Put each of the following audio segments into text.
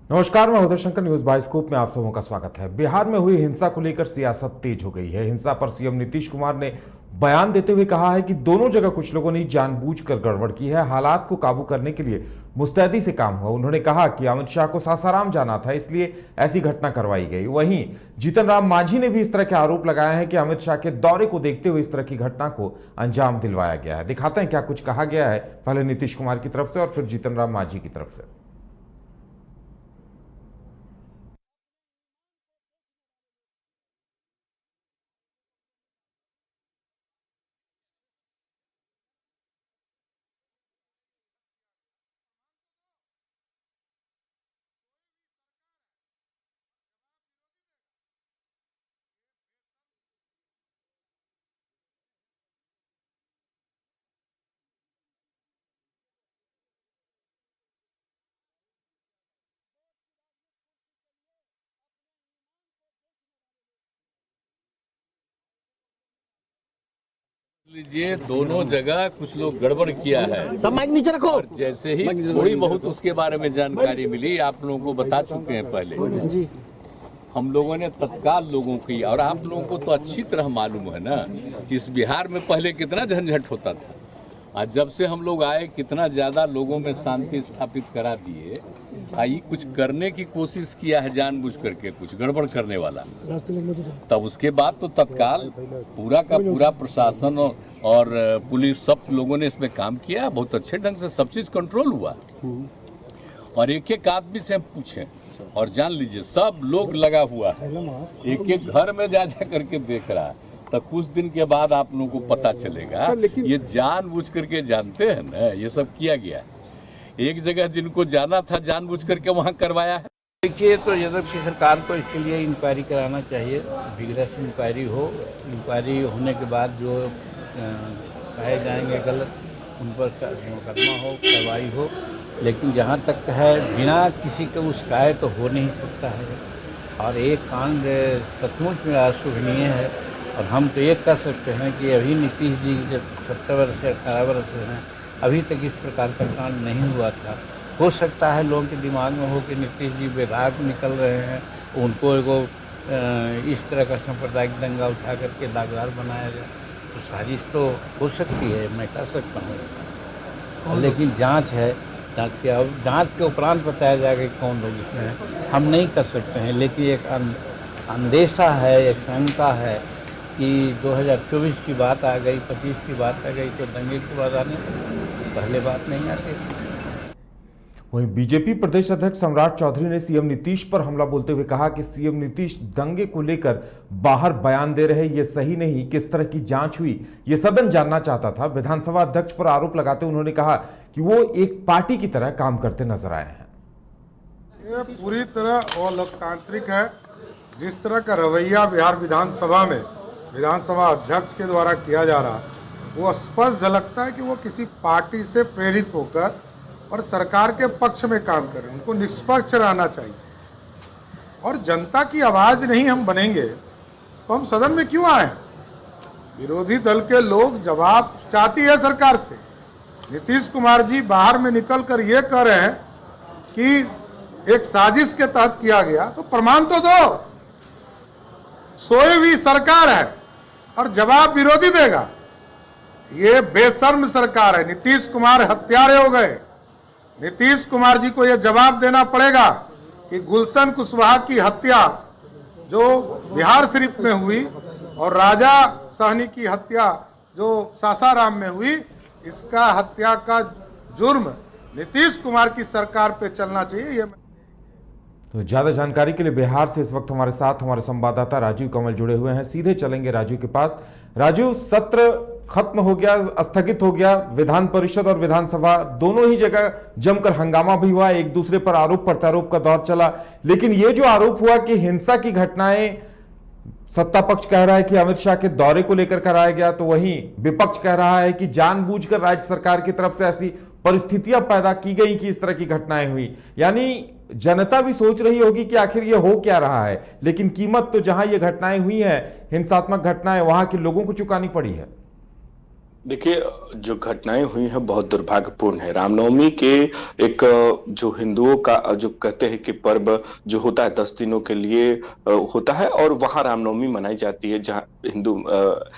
नमस्कार, मैं Uday Shankar. News bioscope में आप सबों का स्वागत है। बिहार में हुई हिंसा को लेकर सियासत तेज हो गई है। हिंसा पर सीएम नीतीश कुमार ने बयान देते हुए कहा है कि दोनों जगह कुछ लोगों ने जानबूझकर गड़बड़ की है। हालात को काबू करने के लिए मुस्तैदी से काम हुआ। उन्होंने कहा कि अमित शाह को सासाराम जाना था, इसलिए ऐसी घटना करवाई गई। वहीं जीतन राम मांझी ने भी इस तरह के आरोप लगाए हैं कि अमित शाह के दौरे को देखते हुए इस तरह की घटना को अंजाम दिलवाया गया है। दिखाते हैं क्या कुछ कहा गया है, पहले नीतीश कुमार की तरफ से और फिर जीतन राम मांझी की तरफ से। लीजिए, दोनों जगह कुछ लोग गड़बड़ किया है। सब माइक नीचे रखो। और जैसे ही थोड़ी बहुत उसके बारे में जानकारी मिली, आप लोगों को बता चुके हैं पहले जी। हम लोगों ने तत्काल लोगों की, और आप लोगों को तो अच्छी तरह मालूम है ना कि इस बिहार में पहले कितना झंझट होता था। आज जब से हम लोग आए, कितना ज्यादा लोगों में शांति स्थापित करा दिए। आई कुछ करने की कोशिश किया है जानबूझ करके, कुछ गड़बड़ करने वाला, तब उसके बाद तो तत्काल पूरा का पूरा प्रशासन और पुलिस, सब लोगों ने इसमें काम किया। बहुत अच्छे ढंग से सब चीज कंट्रोल हुआ। और एक एक आदमी से हम पूछे और जान लीजिए, सब लोग लगा हुआ है, एक एक घर में जा जा करके देख रहा है। तो कुछ दिन के बाद आप लोगों को पता चलेगा। ये जानबूझ करके, जानते हैं ना, ये सब किया गया है। एक जगह जिनको जाना था जानबूझ करके वहां करवाया है। देखिए, तो यादव की सरकार को इसके लिए इंक्वायरी कराना चाहिए, विगरस इंक्वायरी हो। इंक्वायरी होने के बाद जो कहे जाएंगे गलत, उन पर मुकदमा हो, कार्रवाई हो। लेकिन जहाँ तक है, बिना किसी के शिकायत तो हो नहीं सकता है। और एक कांड सचमुच में अशोभनीय है। और हम तो ये कह सकते हैं कि अभी नीतीश जी जब 17 वर्ष से 18 वर्ष से हैं, अभी तक इस प्रकार का कांड नहीं हुआ था। हो सकता है लोगों के दिमाग में हो कि नीतीश जी बेदाग निकल रहे हैं, उनको एगो इस तरह का सांप्रदायिक दंगा उठा करके दागदार बनाया जाए। तो साजिश तो हो सकती है, मैं कह सकता हूँ। लेकिन जांच है, जांच के उपरांत बताया जाएगा कि कौन लोग इसमें हैं। हम नहीं कर सकते हैं। लेकिन एक अंदेशा है, एक शंका है कि 2024 की बात आ गई, 25 की बात आ गई, तो दंगे की बात आने पहले बात नहीं आती। वहीं बीजेपी प्रदेश अध्यक्ष सम्राट चौधरी ने सीएम नीतीश पर हमला बोलते हुए कहा कि सीएम नीतीश दंगे को लेकर बाहर बयान दे रहे, ये सही नहीं। किस तरह की जांच हुई, ये सदन जानना चाहता था। विधानसभा अध्यक्ष पर आरोप लगाते उन्होंने कहा कि वो एक पार्टी की तरह काम करते नजर आए हैं। ये पूरी तरह अलोकतांत्रिक है। जिस तरह का रवैया बिहार विधानसभा में विधानसभा अध्यक्ष के द्वारा किया जा रहा, वो स्पष्ट झलकता है कि वो किसी पार्टी से प्रेरित होकर और सरकार के पक्ष में काम कर रहे हैं। उनको निष्पक्ष रहना चाहिए। और जनता की आवाज नहीं हम बनेंगे तो हम सदन में क्यों आए? विरोधी दल के लोग जवाब चाहती है सरकार से। नीतीश कुमार जी बाहर में निकलकर ये कह रहे हैं कि एक साजिश के तहत किया गया, तो प्रमाण तो दो। सोई हुई सरकार है और जवाब विरोधी देगा। ये बेशर्म सरकार है। नीतीश कुमार हत्यारे हो गए। नीतीश कुमार जी को यह जवाब देना पड़ेगा कि गुलशन कुशवाहा की हत्या जो बिहार शरीफ में हुई और राजा सहनी की हत्या जो सासाराम में हुई, इसका हत्या का जुर्म नीतीश कुमार की सरकार पे चलना चाहिए। ये तो ज्यादा जानकारी के लिए बिहार से इस वक्त हमारे साथ हमारे संवाददाता राजीव कमल जुड़े हुए हैं। सीधे चलेंगे राजीव के पास। राजीव, सत्र खत्म हो गया, स्थगित हो गया। विधान परिषद और विधानसभा दोनों ही जगह जमकर हंगामा भी हुआ, एक दूसरे पर आरोप प्रत्यारोप का दौर चला। लेकिन ये जो आरोप हुआ कि हिंसा की घटनाएं सत्ता पक्ष कह रहा है कि अमित शाह के दौरे को लेकर कराया गया, तो वहीं विपक्ष कह रहा है कि जानबूझकर राज्य सरकार की तरफ से ऐसी परिस्थितियां पैदा की गई कि इस तरह की घटनाएं हुई। यानी जनता भी सोच रही होगी कि आखिर ये हो क्या रहा है। लेकिन कीमत तो जहां ये घटनाएं हुई हैं, हिंसात्मक घटनाएं, वहां के लोगों को चुकानी पड़ी है। देखिए, जो घटनाएं हुई हैं बहुत दुर्भाग्यपूर्ण है। रामनवमी के एक जो हिंदुओं का जो कहते हैं कि पर्व जो होता है 10 दिनों के लिए होता है, और वहां रामनवमी मनाई जाती है जहां हिंदू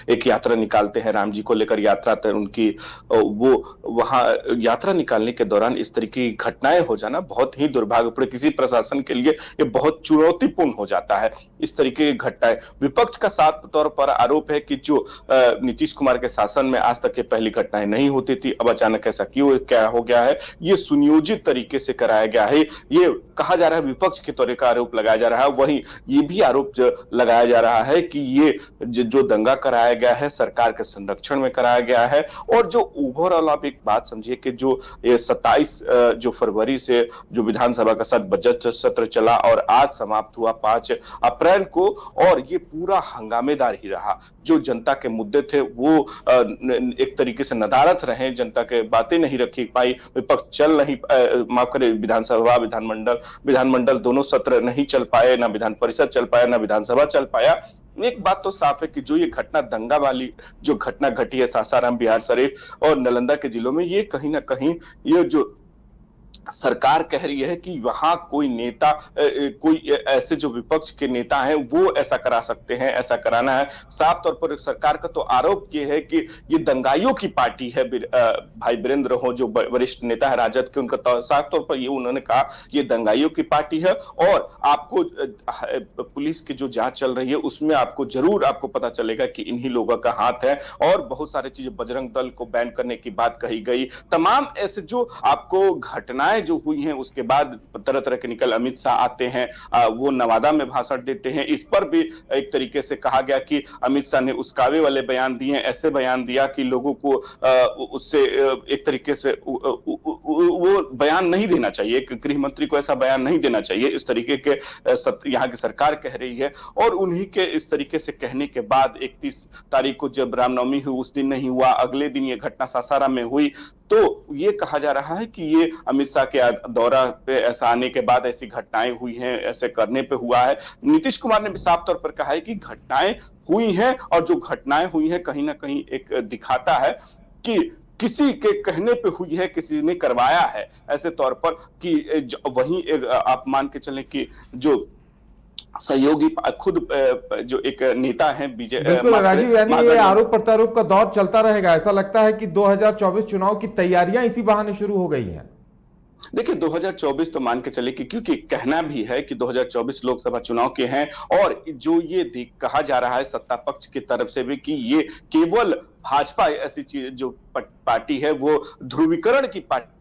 एक यात्रा निकालते हैं राम जी को लेकर, यात्रा उनकी वो वहां यात्रा निकालने के दौरान इस तरह की घटनाएं हो जाना बहुत ही दुर्भाग्यपूर्ण, किसी प्रशासन के लिए ये बहुत चुनौतीपूर्ण हो जाता है। इस तरीके की घटनाएं, विपक्ष का साफ तौर पर आरोप है कि जो नीतीश कुमार के शासन में आज तक ये पहली घटनाएं नहीं होती थी, अब अचानक ऐसा क्यों क्या हो गया है, ये सुनियोजित तरीके से कराया गया है, ये कहा जा रहा है। विपक्ष के तौर का आरोप लगाया जा रहा है, वहीं ये भी आरोप लगाया जा रहा है कि ये जो दंगा कराया गया है सरकार के संरक्षण में कराया गया है। और जो ओवरऑल आप एक बात समझिए कि जो 27 जो फरवरी से जो विधानसभा का बजट सत्र चला और आज समाप्त हुआ 5 अप्रैल को, और ये पूरा हंगामेदार ही रहा। जो जनता के मुद्दे थे वो एक तरीके से नदारद रहे, जनता के बातें नहीं रखी पाई, विपक्ष चल नहीं, माफ करें, विधानसभा विधानमंडल दोनों सत्र नहीं चल पाए, ना विधान परिषद चल पाया, ना विधानसभा चल पाया। एक बात तो साफ है कि जो ये घटना दंगा वाली जो घटना घटी है सासाराम, बिहार शरीफ और नालंदा के जिलों में, ये कहीं ना कहीं ये जो सरकार कह रही है कि वहां कोई नेता कोई ऐसे जो विपक्ष के नेता हैं वो ऐसा करा सकते हैं, ऐसा कराना है। साफ तौर पर सरकार का तो आरोप ये है कि ये दंगाइयों की पार्टी है। भाई वीरेंद्र हो जो वरिष्ठ नेता है राजद के, उनका तो साफ तौर पर ये उन्होंने कहा ये दंगाइयों की पार्टी है, और आपको पुलिस की जो जांच चल रही है उसमें आपको जरूर आपको पता चलेगा कि इन्हीं लोगों का हाथ है। और बहुत सारी चीजें, बजरंग दल को बैन करने की बात कही गई, तमाम ऐसे जो आपको घटनाएं जो हुई हैं। उसके बाद तरह तरह के निकल अमित शाह आते हैं, वो नवादा में भाषण देते हैं, इस पर भी एक तरीके से कहा गया कि अमित शाह ने उस्कावे वाले बयान दिए, ऐसे बयान दिया कि लोगों को उससे एक तरीके से वो बयान नहीं देना चाहिए, गृह मंत्री को ऐसा बयान नहीं देना चाहिए, इस तरीके के यहाँ की सरकार कह रही है। और उन्हीं के इस तरीके से कहने के बाद 31 तारीख को जब रामनवमी हुई उस दिन नहीं हुआ, अगले दिन ये घटना सासाराम में हुई, तो ये कहा जा रहा है कि ये अमित शाह के दौरा पे ऐसा आने के बाद ऐसी घटनाएं हुई हैं, ऐसे करने पे हुआ है। नीतीश कुमार ने भी साफ तौर पर कहा है कि घटनाएं हुई हैं, और जो घटनाएं हुई हैं कहीं ना कहीं एक दिखाता है कि किसी के कहने पे हुई है, किसी ने करवाया है, ऐसे तौर पर कि वहीं आप मान के चलें कि जो सहयोगी खुद जो एक नेता है बिल्कुल राजीव, यानी ये आरोप प्रत्यारोप का दौर चलता रहेगा। ऐसा लगता है कि 2024 चुनाव की तैयारियां इसी बहाने शुरू हो गई हैं। देखिए 2024 तो मान के चले कि, क्योंकि कहना भी है कि 2024 लोकसभा चुनाव के हैं, और जो ये कहा जा रहा है सत्ता पक्ष की तरफ से भी कि ये केवल भाजपा ऐसी चीज जो पार्टी है वो ध्रुवीकरण की पार्टी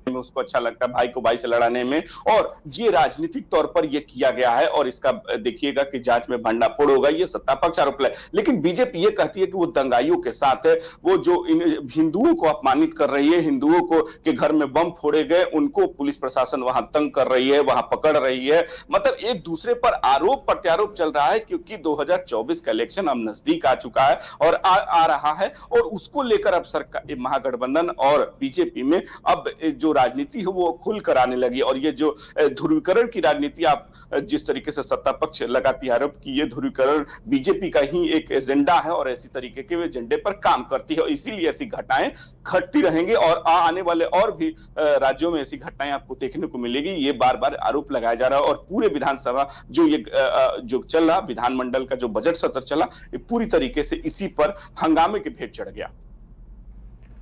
में उसको अच्छा लगता है, भाई को भाई से लड़ाने में, और ये राजनीतिक तौर पर ये किया गया है। और इसका देखिएगा कि जांच में भंडाफोड़ होगा, ये सत्ता पक्ष आरोप है। लेकिन बीजेपी ये कहती है कि वो दंगाइयों के साथ है, वो जो इन हिंदुओं को अपमानित कर रही है, हिंदुओं को के घर में बम फोड़े गए, उनको पुलिस प्रशासन वहां तंग कर रही है, वहां पकड़ रही है। मतलब एक दूसरे पर आरोप प्रत्यारोप चल रहा है, क्योंकि 2024 का इलेक्शन अब नजदीक आ चुका है और आ रहा है, और उसको लेकर अब सरकार महागठबंधन और बीजेपी में अब जो राजनीति है वो खुल कर आने लगी। और ये जो ध्रुवीकरण की राजनीति आप जिस तरीके से सत्ता पक्ष लगाती है आरोप की, ये ध्रुवीकरण बीजेपी का ही एक एजेंडा है और ऐसी तरीके के एजेंडे पर काम करती है, इसीलिए ऐसी घटनाएं घटती रहेंगी और आने वाले और भी राज्यों में ऐसी घटनाएं आपको देखने को मिलेगी। ये बार बार आरोप लगाया जा रहा है, और पूरे विधानसभा जो चल रहा विधानमंडल का जो बजट सत्र चला, ये पूरी तरीके से इसी पर हंगामे के भेंट चढ़ गया।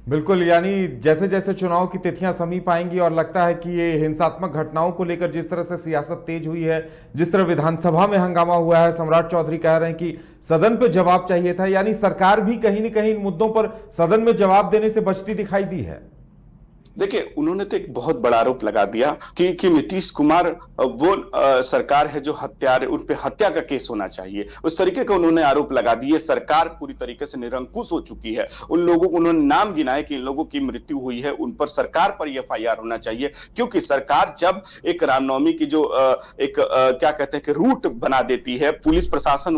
बिल्कुल, यानी जैसे जैसे चुनाव की तिथियां समीप आएंगी और लगता है कि ये हिंसात्मक घटनाओं को लेकर जिस तरह से सियासत तेज हुई है, जिस तरह विधानसभा में हंगामा हुआ है, सम्राट चौधरी कह रहे हैं कि सदन पे जवाब चाहिए था, यानी सरकार भी कहीं न कहीं इन मुद्दों पर सदन में जवाब देने से बचती दिखाई दी है। देखिए उन्होंने तो एक बहुत बड़ा आरोप लगा दिया कि नीतीश कुमार वो सरकार है जो उन पे हत्या का केस होना चाहिए, उस तरीके का उन्होंने आरोप लगा दिए। सरकार पूरी तरीके से निरंकुश हो चुकी है। उन लोगों को उन्होंने नाम गिनाए कि इन लोगों की मृत्यु हुई है, उन पर सरकार पर एफआईआर होना चाहिए, क्योंकि सरकार जब एक रामनवमी की जो क्या कहते हैं कि रूट बना देती है, पुलिस प्रशासन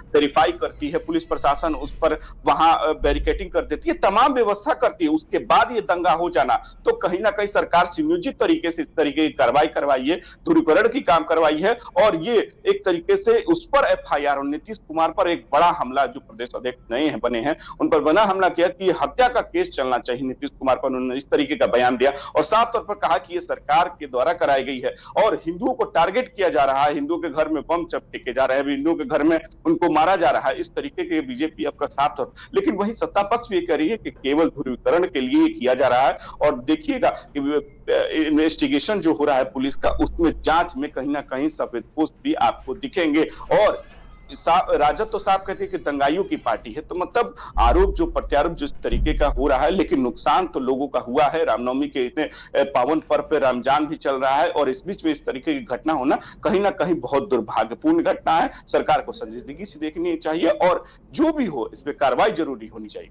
वेरीफाई करती है, पुलिस प्रशासन उस पर वहां बैरिकेडिंग कर देती है, तमाम व्यवस्था करती है, उसके बाद ये दंगा हो जाना, तो कहीं ना कहीं सरकार सुनियोजित तरीके से इस तरीके की कार्रवाई करवाई है, ध्रुवीकरण की काम करवाई है, और ये एक तरीके से उस पर एफआईआर, और नीतीश कुमार पर एक बड़ा हमला, जो प्रदेश अध्यक्ष नए हैं बने हैं उन पर बना हमला किया कि हत्या का केस चलना चाहिए नीतीश कुमार पर। उन्होंने इस तरीके का बयान दिया और साफ तौर पर कहा कि यह सरकार के द्वारा कराई गई है और हिंदुओं को टारगेट किया जा रहा है, हिंदुओं के घर में बम चपके जा रहे हैं, हिंदुओं के घर में उनको मारा जा रहा है, इस तरीके के बीजेपी अब का साफ तौर। लेकिन वही सत्ता पक्ष भी कह रही है कि केवल ध्रुवीकरण के लिए किया जा रहा है, और देखिएगा कि इन्वेस्टिगेशन जो हो रहा है पुलिस का, उसमें जांच में कहीं ना कहीं सफेद पोस्ट भी आपको दिखेंगे। और राजद तो साफ कहती है कि दंगाइयों की पार्टी है, तो मतलब आरोप जो प्रत्यारोप जिस तरीके का हो रहा है, लेकिन नुकसान तो लोगों का हुआ है। रामनवमी के इतने पावन पर्व पे रमजान भी चल रहा है और इस बीच में इस तरीके की घटना होना कहीं ना कहीं बहुत दुर्भाग्यपूर्ण घटना है। सरकार को संजीदगी से देखनी चाहिए और जो भी हो इस पे कार्रवाई जरूरी होनी चाहिए।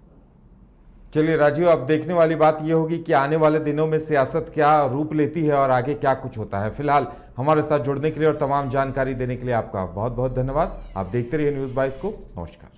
चलिए राजीव, अब देखने वाली बात यह होगी कि आने वाले दिनों में सियासत क्या रूप लेती है और आगे क्या कुछ होता है। फिलहाल हमारे साथ जुड़ने के लिए और तमाम जानकारी देने के लिए आपका बहुत बहुत धन्यवाद। आप देखते रहिए न्यूज़ 22 को। नमस्कार।